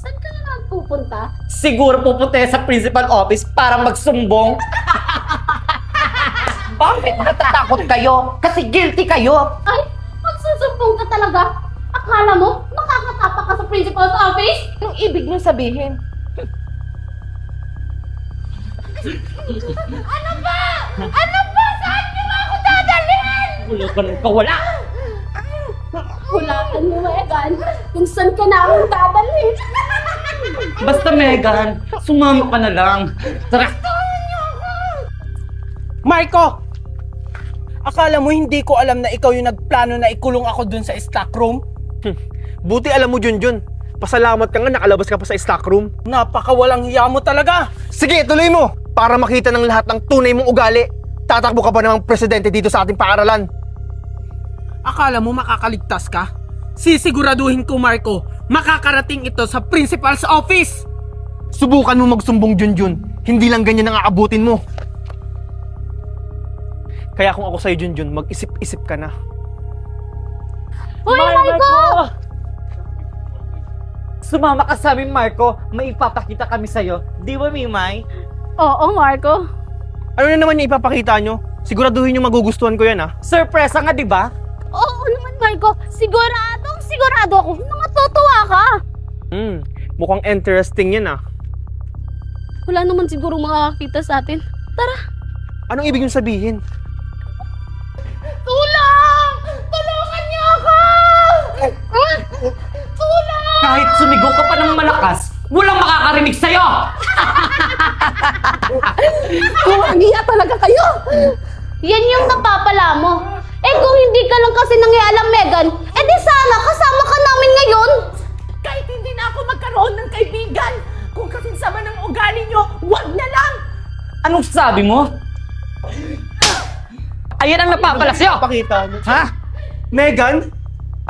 Saan ka na pupunta? Siguro pupunta yan sa principal office para magsumbong. Bakit natatakot kayo? Kasi guilty kayo. Ay, magsusumbong ka talaga? Akala mo, makakatapak ka sa principal's office? Anong ibig niyong sabihin? Ano ba? Ano ba? Saan niyo ba ako dadalhin? Wala ka nang kawala. Hulaan mo, Megan, kung saan ka namin dadalhin. Basta Megan, sumama ka na lang. Tara. Marco! Akala mo hindi ko alam na ikaw yung nagplano na ikulong ako dun sa stock room? Buti alam mo, Junjun. Pasalamat ka nga nakalabas ka pa sa stock room. Napakawalang hiya mo talaga! Sige, tuloy mo! Para makita ng lahat ng tunay mong ugali. Tatakbo ka pa namang presidente dito sa ating paaralan. Akala mo makakaligtas ka? Sisiguraduhin ko, Marco, makakarating ito sa principal's office! Subukan mo magsumbong, Junjun. Hindi lang ganyan ang aabutin mo. Kaya kung ako sa'yo, Junjun, mag-isip-isip ka na. Hoy, Marco! Sumama ka sa amin, Marco. May ipapakita kami sa'yo. Di ba, Mimay? Oo, Marco. Ano na naman yung ipapakita nyo? Siguraduhin yung magugustuhan ko yan, ha? Surpresa nga, di ba? Oo naman, Marco. Sigurado ako na matutuwa ka. Mukhang interesting yan, ha? Wala naman siguro makakakita sa atin. Tara. Anong ibig yung sabihin? Tulong! Tulungan niyo ako! Tulong! Kahit sumigaw ka pa ng malakas, walang makakarinig sa'yo! Kumagiya talaga kayo! Yan yung napapala mo. Eh kung hindi ka lang kasi nangialam, Megan, eh di sana kasama ka namin ngayon. Kahit hindi na ako magkaroon ng kaibigan, kung kasinsama ng ugali niyo, wag na lang! Anong sabi mo? Ayan ang napapala sa'yo! Pakita mo. Ha? Megan?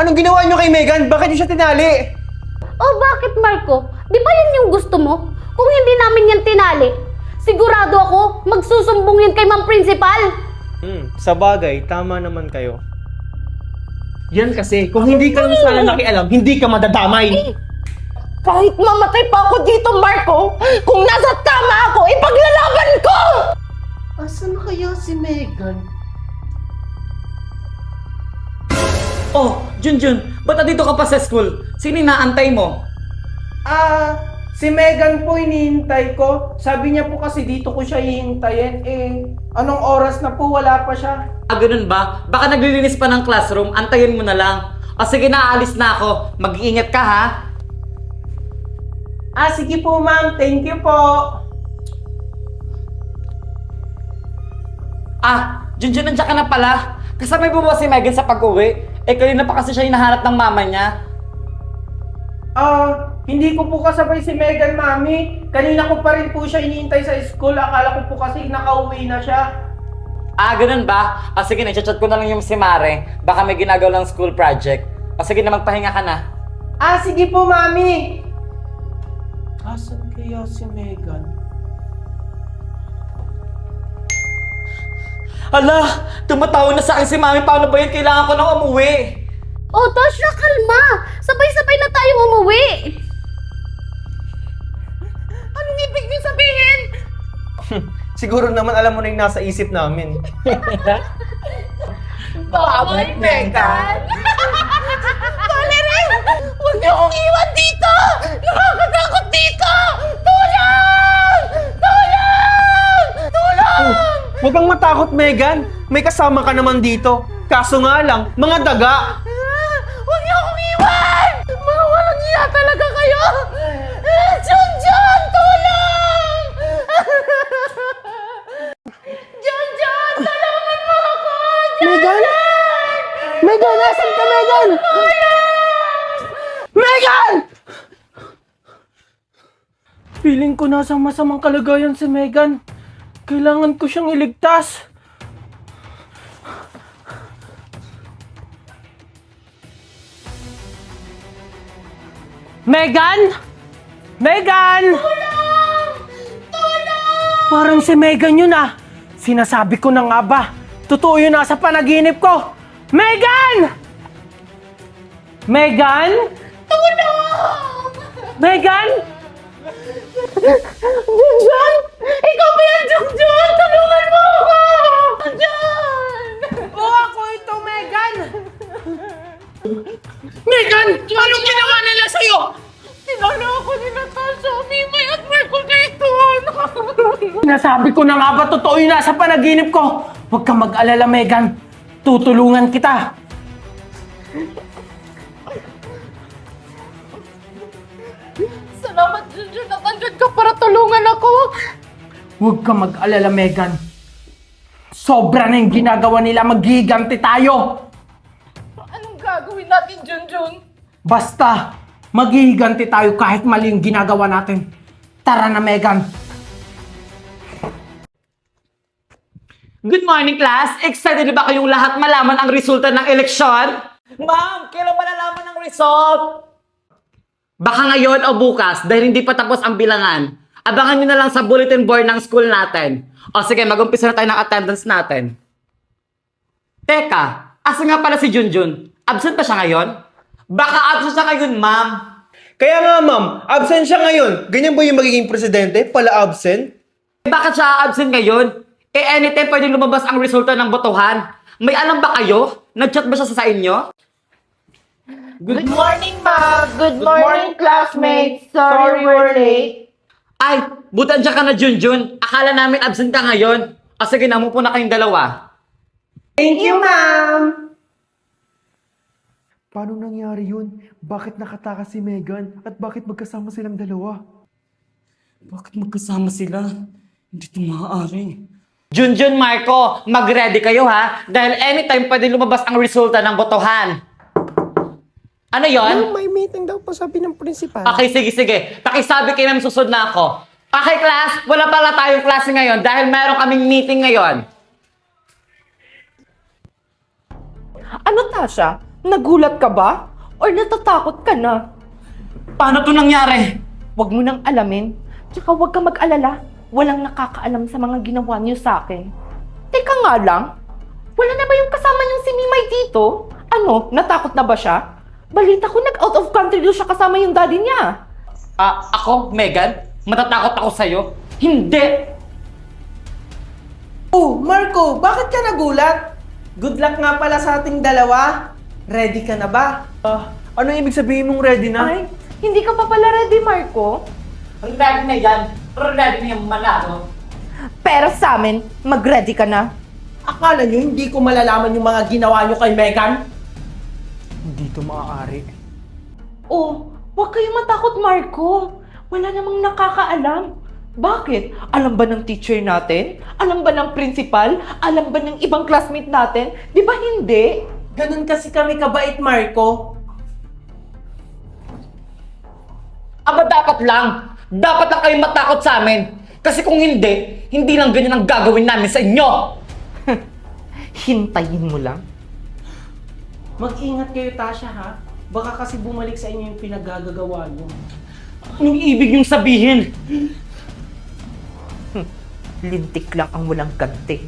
Anong ginawa nyo kay Megan? Bakit nyo siya tinali? Oh, bakit, Marco? Di ba yan yung gusto mo? Kung hindi namin yan tinali, sigurado ako magsusumbong yan kay Ma'am Principal. Sa bagay, tama naman kayo. Yan kasi, Kung hindi ka lang sana nakialam, hindi ka madadamay. Kahit mamatay pa ako dito, Marco, kung nasa tama ako, ipaglalaban ko! Asan na kaya si Megan? Oh, Junjun, ba't dito ka pa sa school? Sino inaantay mo? Si Megan po hinihintay ko. Sabi niya po kasi dito ko siya hihintayin. Anong oras na po? Wala pa siya. Ganun ba? Baka naglilinis pa ng classroom, antayin mo na lang. O sige na, aalis na ako. Mag-iingat ka, ha? Sige po, ma'am. Thank you po. Junjun, nandiyan ka na pala. Kasama mo ba si Megan sa pag-uwi? Kanina pa kasi siya hinahanap ng mama niya. Hindi ko po kasabay si Megan, mami. Kanina ko pa rin po siya hinihintay sa school. Akala ko po kasi nakauwi na siya. Ganun ba? Sige na, chat ko na lang yung si Mare. Baka may ginagawa lang school project. Sige na, magpahinga ka na. Sige po, mami. Asan kaya si Megan? Hala! Tumatawag na sa akin si Mami. Paano ba yun? Kailangan ko nang umuwi. Oh, Tasha, kalma. Sabay-sabay na tayong umuwi. Anong ibig niyo sabihin? Siguro naman alam mo na yung nasa isip namin. Baboy, Megan! Valerie! Huwag niyo akong iwan dito! Nakakatakot dito! Tulong! Tulong! Tulong! Huwag kang matakot, Megan. May kasama ka naman dito. Kaso nga lang, mga daga. Huwag niyo akong iwan! Mga walang iya talaga kayo! Junjun! Tulong! Junjun! Tulungan mo ako! Megan? Megan, nasan ka, Megan? Megan! Feeling ko nasa masamang kalagayan si Megan. Kailangan ko siyang iligtas. Megan! Megan! Tulong! Tulong! Parang si Megan yun, Sinasabi ko na nga ba? Totoo yun, nasa panaginip ko. Megan! Megan? Tulong! Megan! Junjun! Ikaw ba yan, Junjun? Tulungan mo ako! Junjun! Oo, ako ito, Megan! Megan! Anong ginawa nila sa'yo? Sinalo ako ni Natasha, Mimay at Marco dito! Sinasabi ko na nga ba totoo yung nasa panaginip ko? Huwag kang mag-alala, Megan. Tutulungan kita. Salamat, Junjun, at andyan ka para tulungan ako! Huwag kang mag-alala, Megan. Sobra na yung ginagawa nila. Maghihiganti tayo. Anong gagawin natin, Junjun? Basta, maghihiganti tayo kahit mali yung ginagawa natin. Tara na, Megan. Good morning, class! Excited na ba kayong lahat malaman ang resulta ng eleksyon? Ma'am, kailan malalaman ang result? Baka ngayon o bukas dahil hindi pa tapos ang bilangan. Abangan nyo na lang sa bulletin board ng school natin. O sige, mag-umpisa na tayo ng attendance natin. Teka, asa nga pala si Junjun? Absent pa siya ngayon? Baka absent siya ngayon, ma'am. Kaya nga ma'am, absent siya ngayon. Ganyan ba yung magiging presidente? Pala absent? Bakit siya absent ngayon? Anytime pwede lumabas ang resulta ng botohan. May alam ba kayo? Nag-chat ba siya sa inyo? Good morning, ma'am! Good morning, classmates! Sorry we're late. Ay, buti andyan ka na, Junjun. Akala namin absent ka ngayon. O sige na, umupo na kayong dalawa. Thank you, ma'am. Paano nangyari yun? Bakit nakatakas si Megan? At bakit magkasama silang dalawa? Bakit magkasama sila? Hindi ito maaari. Junjun, Marco, mag-ready kayo ha? Dahil anytime pwede lumabas ang resulta ng botohan. Ano yon? May meeting daw po sabi ng principal. Okay, sige. Pakisabi kayo na susod na ako. Okay, class, wala pala tayong klase ngayon dahil meron kaming meeting ngayon. Ano, Tasha? Nagulat ka ba? Or natatakot ka na? Paano to nangyari? Huwag mo nang alamin. Tsaka huwag ka mag-alala. Walang nakakaalam sa mga ginawa niyo sa akin. Teka nga lang, wala na ba yung kasama niyong si Mimay dito? Ano, natakot na ba siya? Balita ko nag-out of country doon siya kasama yung daddy niya. Ako, Megan? Matatakot ako sa'yo? Hindi! Oh, Marco, bakit ka nagulat? Good luck nga pala sa ating dalawa. Ready ka na ba? Ano ibig sabihin mong ready na? Ay, hindi ka pa pala ready, Marco? Ready na yan. Ready na yung manalo. Pero sa amin, mag-ready ka na. Akala nyo hindi ko malalaman yung mga ginawa nyo kay Megan? Hindi to maaari. Oh, huwag kayong matakot, Marco. Wala namang nakakaalam. Bakit? Alam ba ng teacher natin? Alam ba ng principal? Alam ba ng ibang classmate natin? Di ba hindi? Ganun kasi kami kabait, Marco. Aba, dapat lang kayong matakot sa amin. Kasi kung hindi, hindi lang ganyan ang gagawin namin sa inyo. Hintayin mo lang. Mag-ingat kayo, Tasha, ha? Baka kasi bumalik sa inyo yung pinagagagawa nyo. Anong ibig niyong sabihin? Lintik lang ang walang ganti.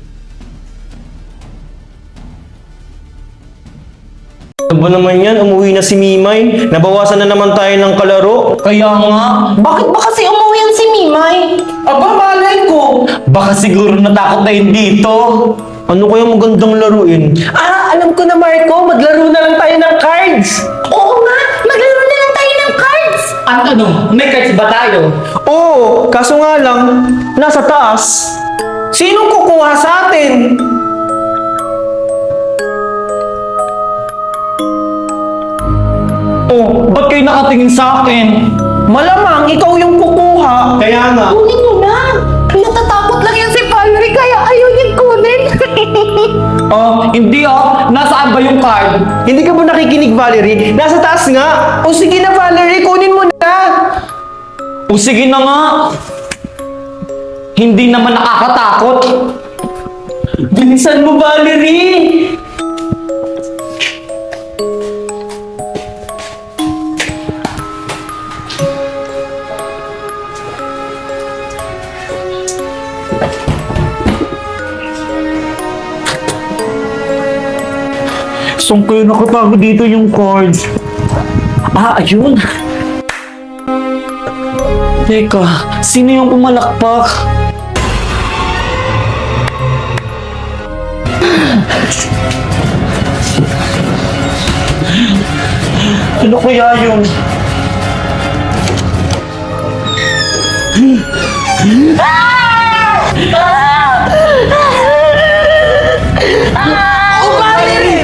Ano ba naman yan? Umuwi na si Mimay. Nabawasan na naman tayo ng kalaro. Kaya nga. Bakit ba kasi umuwi yan si Mimay? Aba, malay ko! Baka siguro natakot na yun dito. Ano kaya magandang laruin? Alam ko na, Marco. Maglaro na lang tayo ng cards. Oo nga! Maglaro na lang tayo ng cards! Ano? May cards ba tayo? Oo, kaso nga lang, nasa taas. Sinong kukuha sa atin? Oh, ba't kayo nakatingin sa akin? Malamang ikaw yung kukuha. Kaya nga. Kunin mo na! Natatakot lang yan si Valerie kaya ayaw niyang kunin. Hindi Nasaan ba yung card? Hindi ka ba nakikinig, Valerie? Nasa taas nga. O sige na, Valerie, kunin mo na. O sige na nga. Hindi naman nakakatakot. Bilisan mo, Valerie. Saan kayo nakatago dito yung cards? Ayun. Teka, sino yung pumalakpak? Ano kaya yun?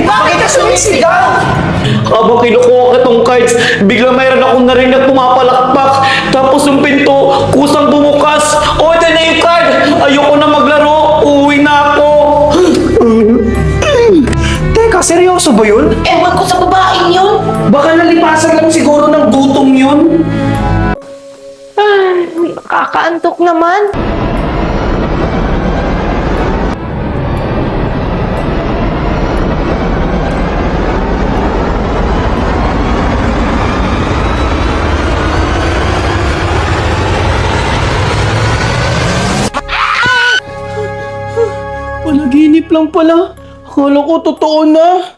Bakit ka sumisigaw? Habang kinukuha ko itong cards, bigla mayroon akong narinig na pumapalakpak. Tapos yung pinto, kusang bumukas. O, ito na yung card! Ayoko na maglaro. Uuwi na ako. Teka, seryoso ba yun? Ewan ko sa babaeng yun. Baka nalipasan lang siguro ng gutom yun. Ay, nakakaantok naman. Panaginip lang pala. Akala ko totoo na.